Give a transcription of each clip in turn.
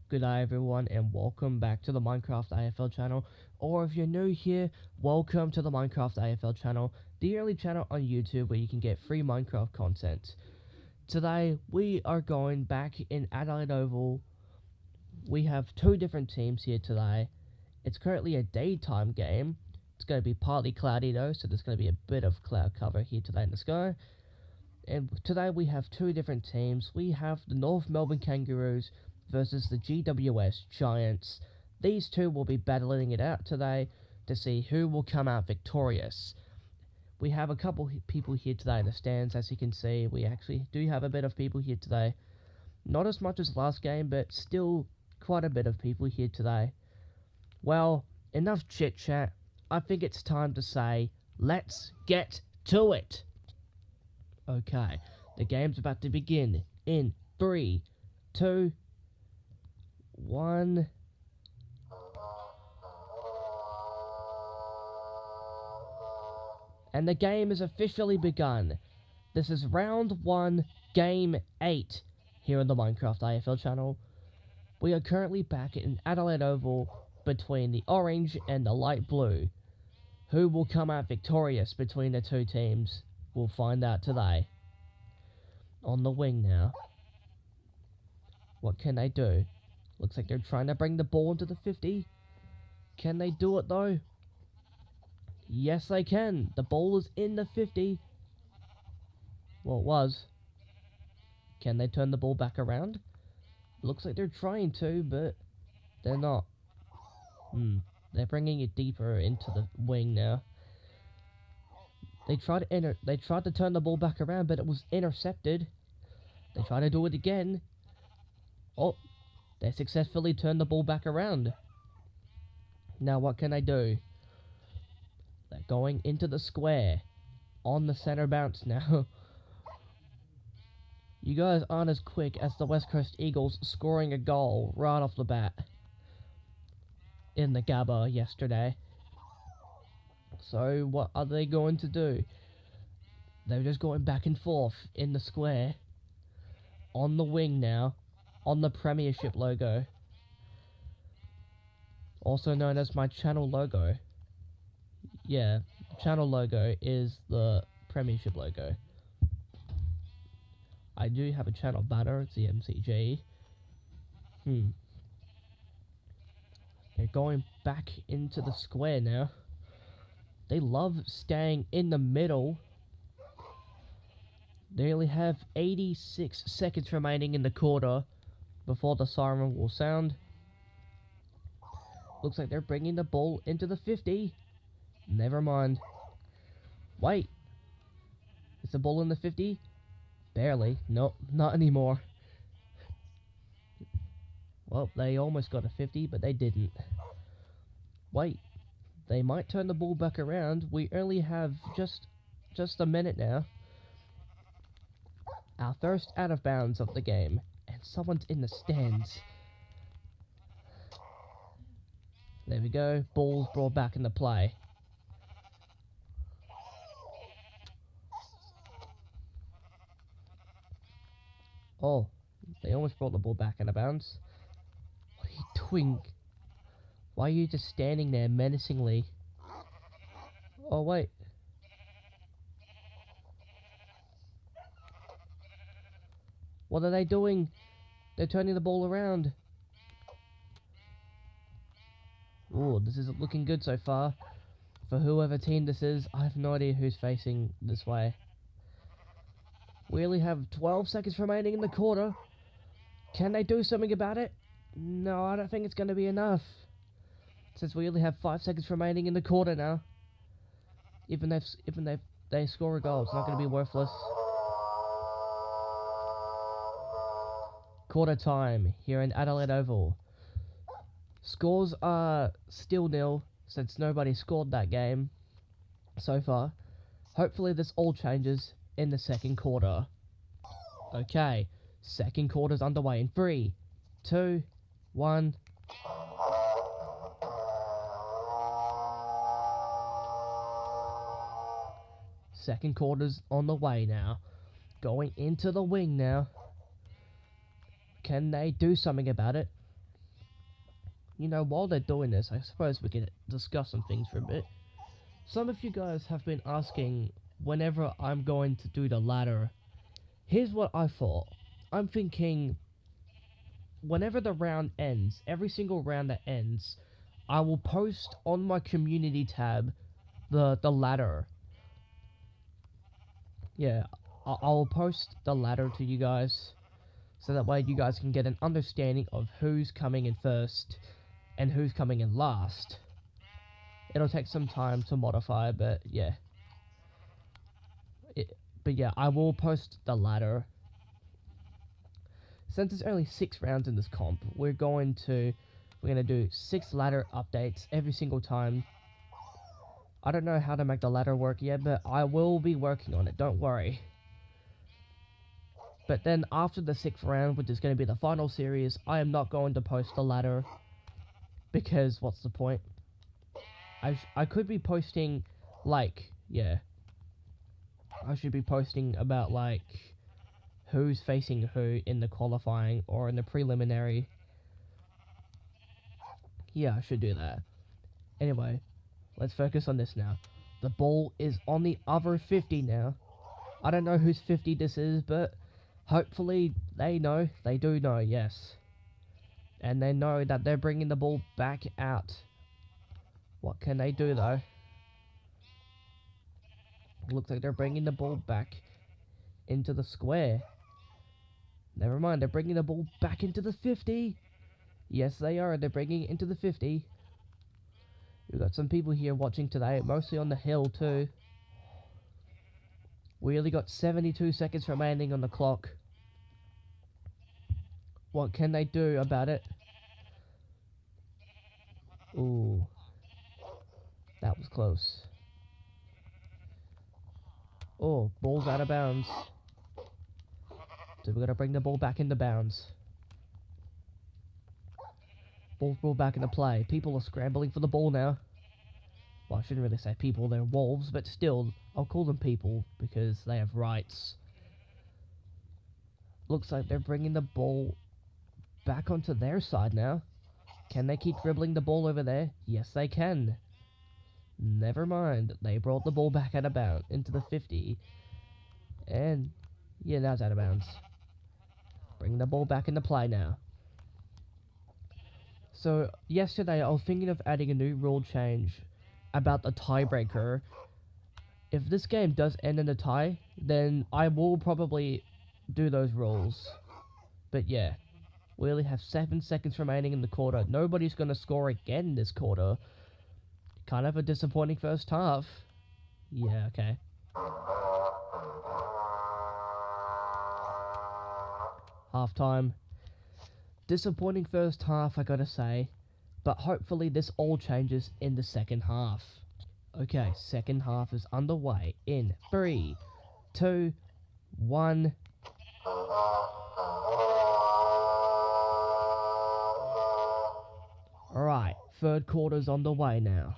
Good day everyone, and welcome back to the Minecraft AFL channel, or if you're new here, welcome to the Minecraft AFL channel, the only channel on YouTube where you can get free Minecraft content. Today we are going back in Adelaide Oval. We have two different teams here today. It's currently a daytime game. It's going to be partly cloudy though, so there's going to be a bit of cloud cover here today in the sky. And today we have two different teams. We have the North Melbourne Kangaroos versus the GWS Giants. These two will be battling it out today to see who will come out victorious. We have a couple people here today in the stands. As you can see, we actually do have a bit of people here today. Not as much as last game, but still quite a bit of people here today. Well, enough chit chat. I think it's time to say, let's get to it. Okay, the game's about to begin in 3, 2, 1. And the game has officially begun. This is round 1, game 8 here on the Minecraft AFL channel. We are currently back in Adelaide Oval between the orange and the light blue. Who will come out victorious between the two teams? We'll find out today. On the wing now. What can they do? Looks like they're trying to bring the ball into the 50. Can they do it though? Yes, they can. The ball is in the 50. Well, it was. Can they turn the ball back around? Looks like they're trying to, but they're not. They're bringing it deeper into the wing now. They tried to turn the ball back around, but it was intercepted. They try to do it again. Oh, they successfully turned the ball back around. Now what can they do? They're going into the square. On the center bounce now. You guys aren't as quick as the West Coast Eagles scoring a goal right off the bat in the Gabba yesterday. So what are they going to do? They're just going back and forth in the square. On the wing now. On the Premiership logo. Also known as my channel logo. Yeah, channel logo is the Premiership logo. I do have a channel banner, it's the MCG. They're going back into the square now. They love staying in the middle. They only have 86 seconds remaining in the quarter before the siren will sound. Looks like they're bringing the ball into the 50. Never mind. Wait. Is the ball in the 50? Barely. Nope, not anymore. Well, they almost got a 50, but they didn't. Wait. They might turn the ball back around. We only have just a minute now. Our first out of bounds of the game. And someone's in the stands. There we go. Ball's brought back into play. Oh, they almost brought the ball back into bounds. What are you doing? Why are you just standing there menacingly? Oh, wait. What are they doing? They're turning the ball around. Ooh, this isn't looking good so far. For whoever team this is, I have no idea who's facing this way. We only have 12 seconds remaining in the quarter. Can they do something about it? No, I don't think it's going to be enough. Since we only have 5 seconds remaining in the quarter now. Even if they score a goal, it's not going to be worthless. Quarter time here in Adelaide Oval. Scores are still nil since nobody scored that game so far. Hopefully this all changes in the second quarter. Okay, second quarter's underway in 3, 2, 1. Second quarter's on the way now. Going into the wing now. Can they do something about it? you know, while they're doing this, I suppose we can discuss some things for a bit. Some of you guys have been asking whenever I'm going to do the ladder. Here's what I thought. I'm thinking, whenever the round ends, every single round that ends, I will post on my community tab the ladder. Yeah, I'll post the ladder to you guys, so that way you guys can get an understanding of who's coming in first and who's coming in last. It'll take some time to modify, but yeah. But yeah, I will post the ladder. Since there's only 6 rounds in this comp, we're gonna do 6 ladder updates every single time. I don't know how to make the ladder work yet, but I will be working on it, don't worry. But then after the 6th round, which is going to be the final series, I am not going to post the ladder, because what's the point? I could be posting, like, yeah, I should be posting about, like, who's facing who in the qualifying or in the preliminary. Yeah, I should do that. Anyway, let's focus on this now. The ball is on the other 50 now. I don't know whose 50 this is, but hopefully they know. They do know, yes. And they know that they're bringing the ball back out. What can they do, though? Looks like they're bringing the ball back into the square. Never mind, they're bringing the ball back into the 50. Yes, they are. They're bringing it into the 50. We've got some people here watching today, mostly on the hill, too. We only got 72 seconds remaining on the clock. What can they do about it? Ooh. That was close. Oh, ball's out of bounds. So we're going to bring the ball back into bounds. Ball's brought back into play. People are scrambling for the ball now. Well, I shouldn't really say people, they're wolves, but still, I'll call them people because they have rights. Looks like they're bringing the ball back onto their side now. Can they keep dribbling the ball over there? Yes, they can. Never mind. They brought the ball back out of bounds into the 50. And, yeah, now it's out of bounds. Bring the ball back into play now. So, yesterday I was thinking of adding a new rule change about the tiebreaker. If this game does end in a tie, then I will probably do those rules. But yeah, we only have 7 seconds remaining in the quarter. Nobody's going to score again this quarter. Kind of a disappointing first half. Yeah, okay. Halftime. Disappointing first half, I gotta say. But hopefully this all changes in the second half. Okay, second half is underway in 3, 2, 1. Alright, third quarter's on the way now.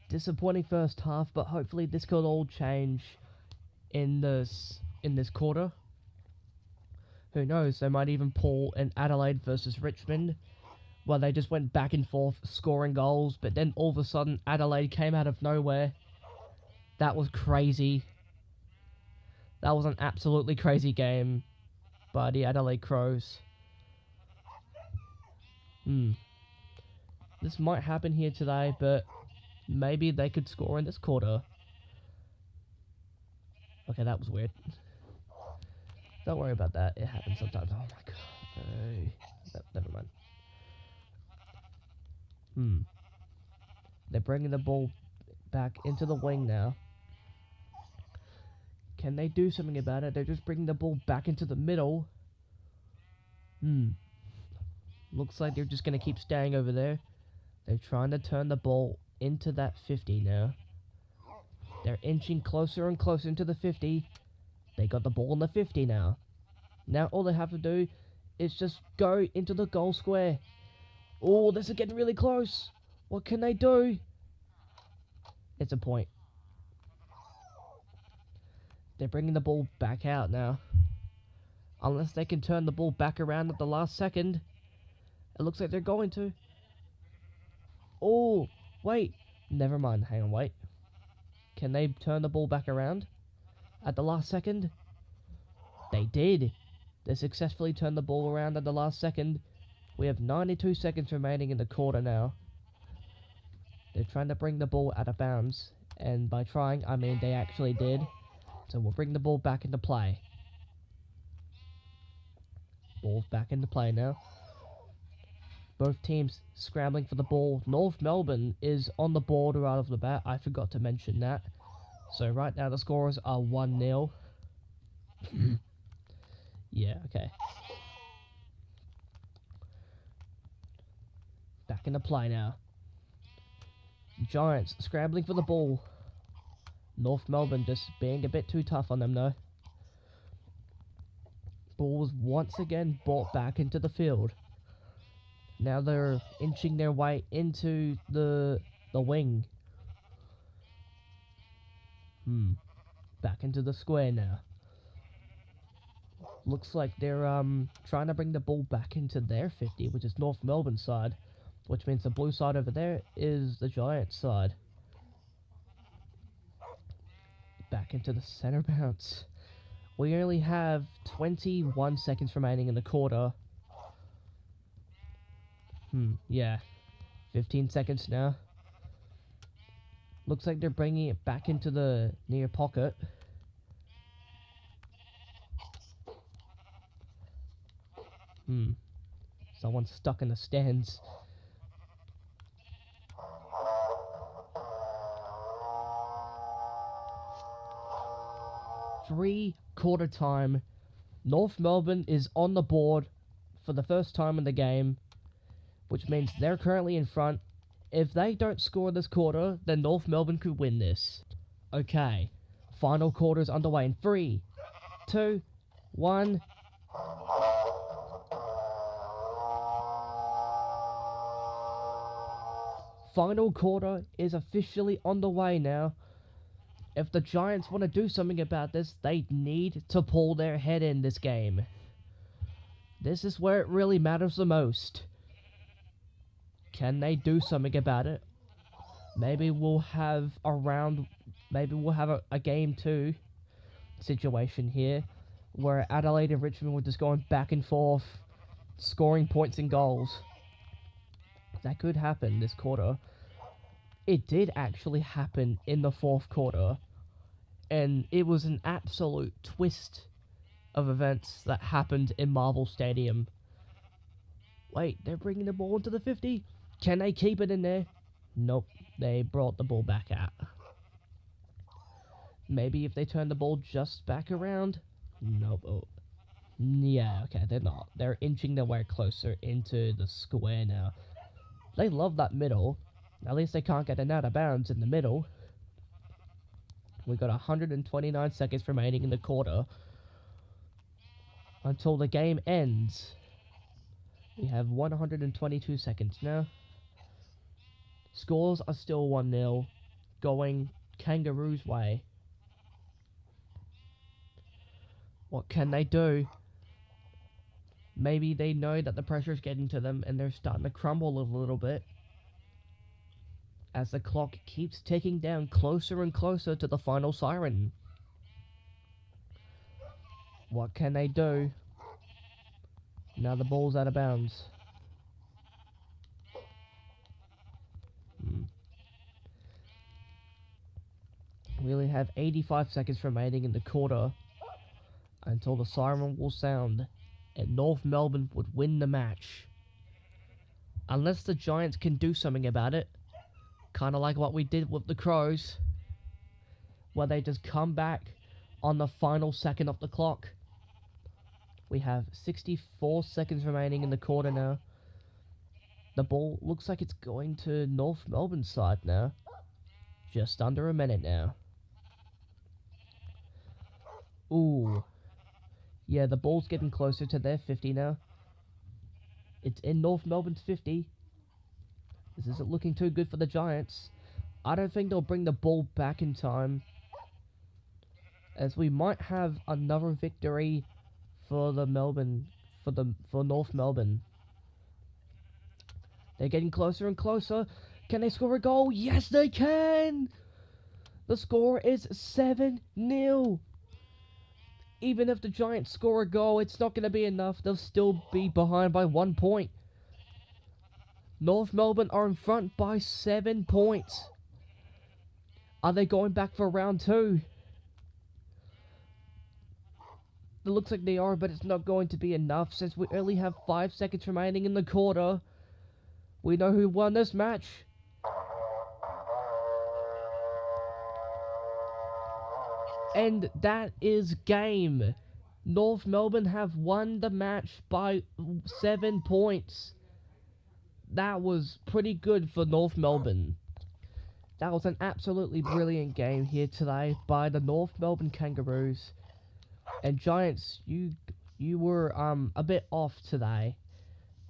Disappointing first half, but hopefully this could all change in this quarter. Who knows, they might even pull an Adelaide versus Richmond, where they just went back and forth scoring goals, but then all of a sudden Adelaide came out of nowhere. That was crazy. That was an absolutely crazy game by the Adelaide Crows. This might happen here today, but maybe they could score in this quarter. Okay, that was weird. Don't worry about that. It happens sometimes. Oh my god. No, never mind. They're bringing the ball back into the wing now. Can they do something about it? They're just bringing the ball back into the middle. Looks like they're just going to keep staying over there. They're trying to turn the ball into that 50 now. They're inching closer and closer into the 50. They got the ball in the 50 now. Now all they have to do is just go into the goal square. Oh, this is getting really close. What can they do? It's a point. They're bringing the ball back out now. Unless they can turn the ball back around at the last second. It looks like they're going to. Oh, wait. Never mind. Hang on, wait. Can they turn the ball back around at the last second? They did. They successfully turned the ball around at the last second. We have 92 seconds remaining in the quarter now. They're trying to bring the ball out of bounds. And by trying, I mean they actually did. So we'll bring the ball back into play. Ball's back into play now. Both teams scrambling for the ball. North Melbourne is on the board right off the bat. I forgot to mention that. So right now the scores are 1-0. Yeah, okay. Back into play now. Giants scrambling for the ball. North Melbourne just being a bit too tough on them though. Ball was once again brought back into the field. Now they're inching their way into the wing. Back into the square now. Looks like they're trying to bring the ball back into their 50, which is North Melbourne side, which means the blue side over there is the Giants side. Back into the center bounce. We only have 21 seconds remaining in the quarter. Yeah. 15 seconds now. Looks like they're bringing it back into the near pocket. Someone's stuck in the stands. Quarter time. North Melbourne is on the board for the first time in the game, which means they're currently in front. If they don't score this quarter, then North Melbourne could win this. Okay, final quarter's underway in 3, 2, 1. Final quarter is officially on the way now. If the Giants want to do something about this, they need to pull their head in this game. This is where it really matters the most. Can they do something about it? Maybe we'll have a game 2 situation here, where Adelaide and Richmond were just going back and forth, scoring points and goals. That could happen this quarter. It did actually happen in the 4th quarter, and it was an absolute twist of events that happened in Marvel Stadium. Wait, they're bringing the ball into the 50? Can they keep it in there? Nope, they brought the ball back out. Maybe if they turn the ball just back around? Nope. Oh. Yeah, okay, they're not. They're inching their way closer into the square now. They love that middle. At least they can't get it out of bounds in the middle. We've got 129 seconds remaining in the quarter until the game ends. We have 122 seconds now. Scores are still 1-0, going Kangaroos' way. What can they do? Maybe they know that the pressure's getting to them and they're starting to crumble a little bit as the clock keeps ticking down closer and closer to the final siren. What can they do? Now the ball's out of bounds. We only have 85 seconds remaining in the quarter until the siren will sound and North Melbourne would win the match. Unless the Giants can do something about it. Kind of like what we did with the Crows, where they just come back on the final second of the clock. We have 64 seconds remaining in the quarter now. The ball looks like it's going to North Melbourne's side now. Just under a minute now. Ooh. Yeah, the ball's getting closer to their 50 now. It's in North Melbourne's 50. This isn't looking too good for the Giants. I don't think they'll bring the ball back in time, as we might have another victory for North Melbourne. They're getting closer and closer. Can they score a goal? Yes, they can! The score is 7-0. Even if the Giants score a goal, it's not going to be enough. They'll still be behind by 1 point. North Melbourne are in front by 7 points. Are they going back for round 2? It looks like they are, but it's not going to be enough since we only have 5 seconds remaining in the quarter. We know who won this match. And that is game. North Melbourne have won the match by 7 points. That was pretty good for North Melbourne. That was an absolutely brilliant game here today by the North Melbourne Kangaroos. And Giants, you were a bit off today,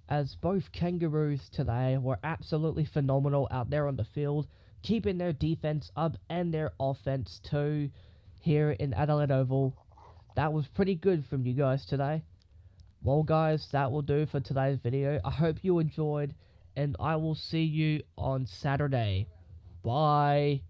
as both Kangaroos today were absolutely phenomenal out there on the field, keeping their defense up and their offense too here in Adelaide Oval. That was pretty good from you guys today. Well guys, that will do for today's video. I hope you enjoyed, and I will see you on Saturday. Bye.